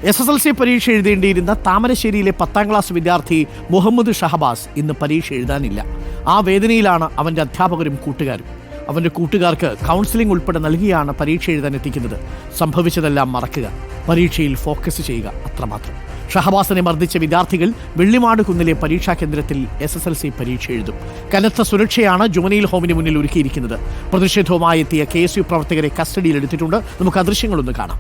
SSLC പരീക്ഷ എഴുതേണ്ടിയിരുന്ന താമരശ്ശേരിയിലെ 10ാം class വിദ്യാർത്ഥി മുഹമ്മദ് ഷഹബാസ് ഇന്ന് പരീക്ഷ എഴുതാനില്ല. ആ വേദനയിലാണ് അവൻ്റെ അധ്യാപകരും കൂട്ടുകാരും. അവൻ്റെ കൂട്ടുകാർക്ക് കൗൺസിലിംഗ് ഉൾപ്പെടെ നൽകിയാണ് പരീക്ഷ എഴുതാൻ എത്തിക്കുന്നത്. സംഭവിച്ചതെല്ലാം മറക്കുക, പരീക്ഷയിൽ ഫോക്കസ് ചെയ്യുക, അത്രമാത്രം. ഷഹബാസിനെ മർദ്ദിച്ച വിദ്യാർത്ഥികൾ വെള്ളിമാട് കുന്നിലെ പരീക്ഷാ കേന്ദ്രത്തിൽ SSLC പരീക്ഷ എഴുതും. കനത്ത സുരക്ഷയാണ് ജുവനൈൽ ഹോമിന് മുന്നിൽ ഒരുക്കിയിരിക്കുന്നത്. പ്രതിഷേധവുമായി എത്തിയ KSU പ്രവർത്തകരെ കസ്റ്റഡിയിലെടുത്തിട്ടുണ്ട്. നമുക്ക് ആ ദൃശ്യങ്ങളൊന്ന് കാണാം.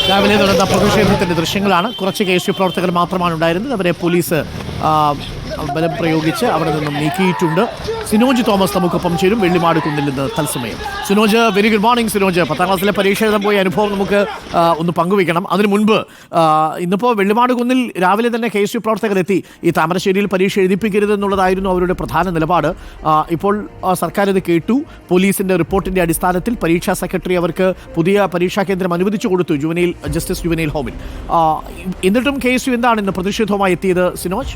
രാവിലെ നടന്ന പ്രതിഷേധത്തിന്റെ ദൃശ്യങ്ങളാണ്. കുറച്ച് KSU പ്രവർത്തകർ മാത്രമാണ് ഉണ്ടായിരുന്നത്. അവരെ പോലീസ് ബലം പ്രയോഗിച്ച് അവിടെ നിന്നും നീക്കിയിട്ടുണ്ട്. സിനോജ് തോമസ് നമുക്കൊപ്പം ചേരും വെള്ളിമാട് കുന്നിൽ നിന്ന് തത്സമയം. Sinoj, very good morning Sinoj. 10ാം ക്ലാസ്സിലെ പരീക്ഷ എഴുതാൻ പോയ അനുഭവം നമുക്ക് ഒന്ന് പങ്കുവയ്ക്കണം. അതിനു മുൻപ് ഇന്നിപ്പോൾ വെള്ളിമാട് കുന്നിൽ രാവിലെ തന്നെ KSU പ്രവർത്തകരെത്തി. ഈ താമരശ്ശേരിയിൽ പരീക്ഷ എഴുതിപ്പിക്കരുതെന്നുള്ളതായിരുന്നു അവരുടെ പ്രധാന നിലപാട്. ഇപ്പോൾ സർക്കാർ ഇത് കേട്ടു. പോലീസിന്റെ റിപ്പോർട്ടിന്റെ അടിസ്ഥാനത്തിൽ പരീക്ഷാ സെക്രട്ടറി അവർക്ക് പുതിയ പരീക്ഷാ കേന്ദ്രം അനുവദിച്ചു കൊടുത്തു, ജസ്റ്റിസ് ജുവനൈൽ ഹോമിൽ. എന്നിട്ടും KSU എന്താണ് ഇന്ന് പ്രതിഷേധവുമായി എത്തിയത് സിനോജ്?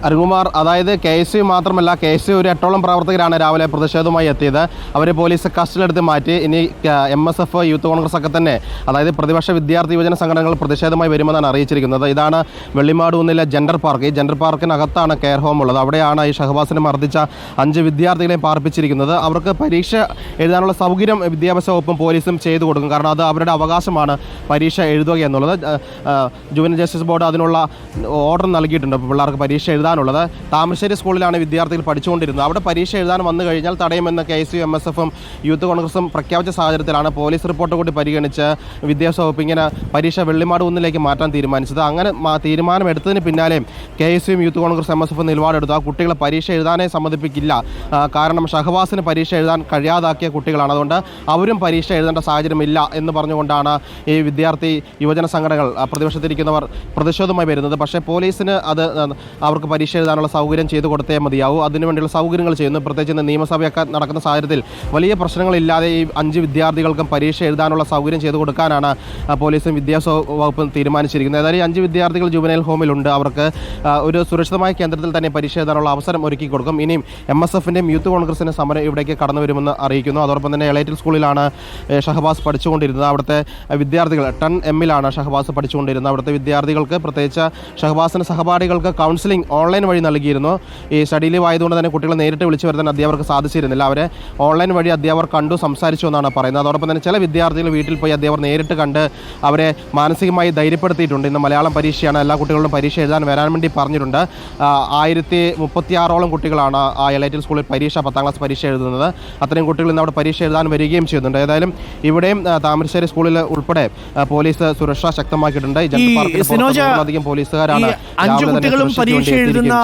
അരുൺകുമാർ, അതായത് KSU മാത്രമല്ല, KSU ഒരു 8ഓളം പ്രവർത്തകരാണ് രാവിലെ പ്രതിഷേധവുമായി എത്തിയത്. അവരെ പോലീസ് കസ്റ്റഡിയിലെടുത്ത് മാറ്റി. ഇനി MSF, യൂത്ത് കോൺഗ്രസ് ഒക്കെ തന്നെ, അതായത് പ്രതിപക്ഷ വിദ്യാർത്ഥി യുവജന സംഘടനകൾ പ്രതിഷേധമായി വരുമെന്നാണ് അറിയിച്ചിരിക്കുന്നത്. ഇതാണ് വെള്ളിമാട് കുന്നിലെ ജെൻഡർ പാർക്ക്. ഈ ജെൻഡർ പാർക്കിനകത്താണ് കെയർ ഹോം ഉള്ളത്. അവിടെയാണ് ഈ ഷഹബാസിനെ മർദ്ദിച്ച 5 വിദ്യാർത്ഥികളെയും പാർപ്പിച്ചിരിക്കുന്നത്. അവർക്ക് പരീക്ഷ എഴുതാനുള്ള സൗകര്യം വിദ്യാഭ്യാസ വകുപ്പും പോലീസും ചെയ്തു കൊടുക്കും. കാരണം അത് അവരുടെ അവകാശമാണ് പരീക്ഷ എഴുതുക എന്നുള്ളത്. ജുവനൈൽ ജസ്റ്റിസ് ബോർഡ് അതിനുള്ള ഓർഡർ നൽകിയിട്ടുണ്ട്. പിള്ളേർക്ക് പരീക്ഷ എഴുതാനുള്ളത്. താമരശ്ശേരി സ്കൂളിലാണ് വിദ്യാർത്ഥികൾ പഠിച്ചുകൊണ്ടിരുന്നത്. അവിടെ പരീക്ഷ എഴുതാൻ വന്നു കഴിഞ്ഞാൽ തടയുമെന്ന് KSU, MSFും യൂത്ത് കോൺഗ്രസും പ്രഖ്യാപിച്ച സാഹചര്യത്തിലാണ് പോലീസ് റിപ്പോർട്ട് കൂടി പരിഗണിച്ച് വിദ്യാഭ്യാസ വകുപ്പ് ഇങ്ങനെ പരീക്ഷ വെള്ളിമാട് കുന്നിലേക്ക് മാറ്റാൻ തീരുമാനിച്ചത്. അങ്ങനെ തീരുമാനമെടുത്തതിന് പിന്നാലെ KSUയും യൂത്ത് കോൺഗ്രസ്, MSFും നിലപാടെടുത്തു. ആ കുട്ടികളെ പരീക്ഷ എഴുതാനേ സമ്മതിപ്പിക്കില്ല. കാരണം ഷഹബാസിന് പരീക്ഷ എഴുതാൻ കഴിയാതാക്കിയ കുട്ടികളാണ്. അതുകൊണ്ട് അവരും പരീക്ഷ എഴുതേണ്ട സാഹചര്യമില്ല എന്ന് പറഞ്ഞുകൊണ്ടാണ് ഈ വിദ്യാർത്ഥി യുവജന സംഘടനകൾ, പ്രതിപക്ഷത്തിരിക്കുന്നവർ പ്രതിഷേധവുമായി വരുന്നത്. പക്ഷേ പോലീസിന് അത് അവർക്ക് പരീക്ഷ എഴുതാനുള്ള സൗകര്യം ചെയ്തു കൊടുത്തേ മതിയാവും. അതിനുവേണ്ടിയുള്ള സൗകര്യങ്ങൾ ചെയ്യുന്നു. പ്രത്യേകിച്ച് ഇന്ന് നിയമസഭയൊക്കെ നടക്കുന്ന സാഹചര്യത്തിൽ വലിയ പ്രശ്നങ്ങളില്ലാതെ ഈ 5 വിദ്യാർത്ഥികൾക്കും പരീക്ഷ എഴുതാനുള്ള സൗകര്യം ചെയ്തു കൊടുക്കാനാണ് പോലീസും വിദ്യാഭ്യാസ വകുപ്പും തീരുമാനിച്ചിരിക്കുന്നത്. ഏതായാലും 5 വിദ്യാർത്ഥികൾ ജുവനൈൽ ഹോമിലുണ്ട്. അവർക്ക് ഒരു സുരക്ഷിതമായ കേന്ദ്രത്തിൽ തന്നെ പരീക്ഷ എഴുതാനുള്ള അവസരം ഒരുക്കി കൊടുക്കും. ഇനിയും MSFിൻ്റെയും യൂത്ത് കോൺഗ്രസിൻ്റെ സമരം ഇവിടേക്ക് കടന്നു വരുമെന്ന് അറിയിക്കുന്നു. അതോടൊപ്പം തന്നെ എളേറ്റിൽ സ്കൂളിലാണ് ഷഹബാസ് പഠിച്ചുകൊണ്ടിരുന്നത്. അവിടുത്തെ വിദ്യാർത്ഥികൾ 10M ഷഹബാസ് പഠിച്ചുകൊണ്ടിരുന്നത്. അവിടുത്തെ വിദ്യാർത്ഥികൾക്ക്, പ്രത്യേകിച്ച് ഷഹബാസിൻ്റെ സഹപാഠികൾക്ക് കൗൺസിലിംഗ് ഓൺലൈൻ വഴി നൽകിയിരുന്നു. ഈ സ്റ്റഡി ലീവ് ആയതുകൊണ്ട് തന്നെ കുട്ടികളെ നേരിട്ട് വിളിച്ചു വരുത്താൻ അധ്യാപകർക്ക് സാധിച്ചിരുന്നില്ല. അവരെ ഓൺലൈൻ വഴി അധ്യാപകർ കണ്ടു, സംസാരിച്ചു എന്നാണ് പറയുന്നത്. അതോടൊപ്പം തന്നെ ചില വിദ്യാർത്ഥികൾ വീട്ടിൽ പോയി അധ്യാപകർ നേരിട്ട് കണ്ട് അവരെ മാനസികമായി ധൈര്യപ്പെടുത്തിയിട്ടുണ്ട്. ഇന്ന് മലയാളം പരീക്ഷയാണ്, എല്ലാ കുട്ടികളും പരീക്ഷ എഴുതാൻ വരാൻ വേണ്ടി പറഞ്ഞിട്ടുണ്ട്. 1036ഓളം കുട്ടികളാണ് ആ എളേറ്റിൽ സ്കൂളിൽ 10ാം ക്ലാസ് പരീക്ഷ എഴുതുന്നത്. അത്രയും കുട്ടികൾ ഇന്ന് അവിടെ പരീക്ഷ എഴുതാൻ വരികയും ചെയ്യുന്നുണ്ട്. ഏതായാലും ഇവിടെയും താമരശ്ശേരി സ്കൂളിൽ ഉൾപ്പെടെ പോലീസ് സുരക്ഷ ശക്തമാക്കിയിട്ടുണ്ട്. അധികം പോലീസുകാരാണ് പരീക്ഷ എഴുതുന്ന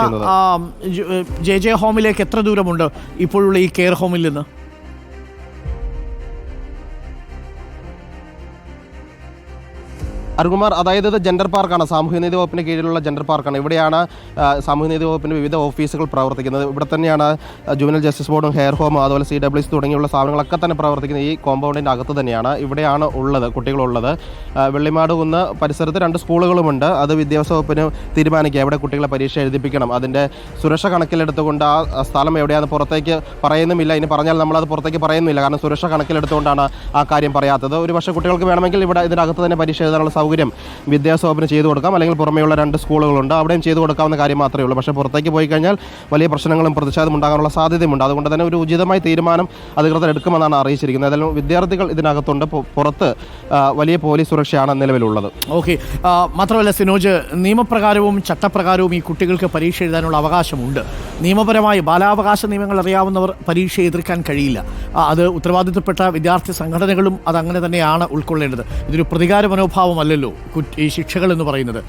JJ ഹോമിലേക്ക് എത്ര ദൂരമുണ്ട് ഇപ്പോഴുള്ള ഈ കെയർ ഹോമിൽ നിന്ന്? അരുൺകുമാർ, അതായത് ഇത് ജെൻഡർ പാർക്കാണ്. സാമൂഹ്യനീതി വകുപ്പിന് കീഴിലുള്ള ജെൻഡർ പാർക്കാണ്. ഇവിടെയാണ് സാമൂഹ്യനീതി വകുപ്പിൻ്റെ വിവിധ ഓഫീസുകൾ പ്രവർത്തിക്കുന്നത്. ഇവിടെ തന്നെയാണ് ജുവനൈൽ ജസ്റ്റിസ് ബോർഡും ഹെയർ ഹോം, അതുപോലെ CWC തുടങ്ങിയുള്ള സ്ഥാപനങ്ങളൊക്കെ തന്നെ പ്രവർത്തിക്കുന്നത് ഈ കോമ്പൗണ്ടിൻ്റെ അകത്ത് തന്നെയാണ്. ഇവിടെയാണ് ഉള്ളത് കുട്ടികളുള്ളത്. വെള്ളിമാട് കുന്ന് പരിസരത്ത് 2 സ്കൂളുകളുമുണ്ട്. അത് വിദ്യാഭ്യാസ വകുപ്പിന് തീരുമാനിക്കുക എവിടെ കുട്ടികളെ പരീക്ഷ എഴുതിപ്പിക്കണം. അതിൻ്റെ സുരക്ഷ കണക്കിലെടുത്തുകൊണ്ട് ആ സ്ഥലം എവിടെയാണെന്ന് പുറത്തേക്ക് പറയുന്നുമില്ല. ഇനി പറഞ്ഞാൽ നമ്മളത് പുറത്തേക്ക് പറയുന്നില്ല. കാരണം സുരക്ഷ കണക്കിലെടുത്തുകൊണ്ടാണ് ആ കാര്യം പറയാത്തത്. ഒരു പക്ഷേ കുട്ടികൾക്ക് വേണമെങ്കിൽ ഇവിടെ ഇതിനകത്ത് തന്നെ പരീക്ഷ എഴുതാനുള്ള സൗകര്യം വിദ്യാഭ്യാസ വകുപ്പിന് ചെയ്തു കൊടുക്കാം. അല്ലെങ്കിൽ പുറമെയുള്ള 2 സ്കൂളുകളുണ്ട്, അവിടെയും ചെയ്തു കൊടുക്കാവുന്ന കാര്യം മാത്രമേ ഉള്ളൂ. പക്ഷേ പുറത്തേക്ക് പോയി കഴിഞ്ഞാൽ വലിയ പ്രശ്നങ്ങളും പ്രതിഷേധം ഉണ്ടാകാനുള്ള സാധ്യതയുമുണ്ട്. അതുകൊണ്ട് തന്നെ ഒരു ഉചിതമായ തീരുമാനം അധികൃതർ എടുക്കുമെന്നാണ് അറിയിച്ചിരിക്കുന്നത്. ഏതായാലും വിദ്യാർത്ഥികൾ ഇതിനകത്തുണ്ട്. പുറത്ത് വലിയ പോലീസ് സുരക്ഷയാണ് നിലവിലുള്ളത്. ഓക്കെ, മാത്രമല്ല സിനോജ്, നിയമപ്രകാരവും ചട്ടപ്രകാരവും ഈ കുട്ടികൾക്ക് പരീക്ഷ എഴുതാനുള്ള അവകാശമുണ്ട്. നിയമപരമായി ബാലാവകാശ നിയമങ്ങൾ അറിയാവുന്നവർ പരീക്ഷ എതിർക്കാൻ കഴിയില്ല. അത് ഉത്തരവാദിത്തപ്പെട്ട വിദ്യാർത്ഥി സംഘടനകളും അതങ്ങനെ തന്നെയാണ് ഉൾക്കൊള്ളേണ്ടത്. ഇതൊരു പ്രതികാര മനോഭാവമല്ലല്ലോ ഈ ശിക്ഷകൾ എന്ന് പറയുന്നത്.